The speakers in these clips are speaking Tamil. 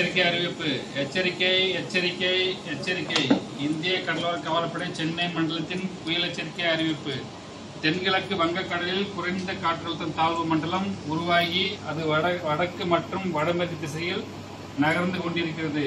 எச்சரிக்கை அறிவிப்பு. எச்சரிக்கை எச்சரிக்கை எச்சரிக்கை. இந்திய கடலோர காவல்படை சென்னை மண்டலத்தின் புயல் எச்சரிக்கை அறிவிப்பு. தென்கிழக்கு வங்கக்கடலில் குறைந்த காற்றழுத்த தாழ்வு மண்டலம் உருவாகி அது வடக்கு மற்றும் வடமேற்கு திசையில் நகர்ந்து கொண்டிருக்கிறது.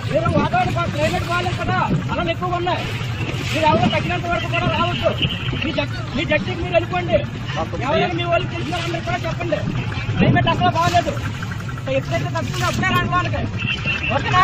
మీరు వాతావరణ క్లైమేట్ బాగాలేదు కదా, అలా ఎక్కువగా ఉన్నాయి. మీరు ఎవరు తగ్గినంత వరకు కూడా రావద్దు. మీ జడ్జికి మీరు వెళ్ళిపోండి. ఎవరైనా మీ వాళ్ళకి తెలిసిన అందరూ కూడా చెప్పండి, క్లైమేట్ అసలు బాగాలేదు. ఎప్పుడైతే తగ్గుతుందో అప్పుడే రాండి వాళ్ళకి. ఓకేనా?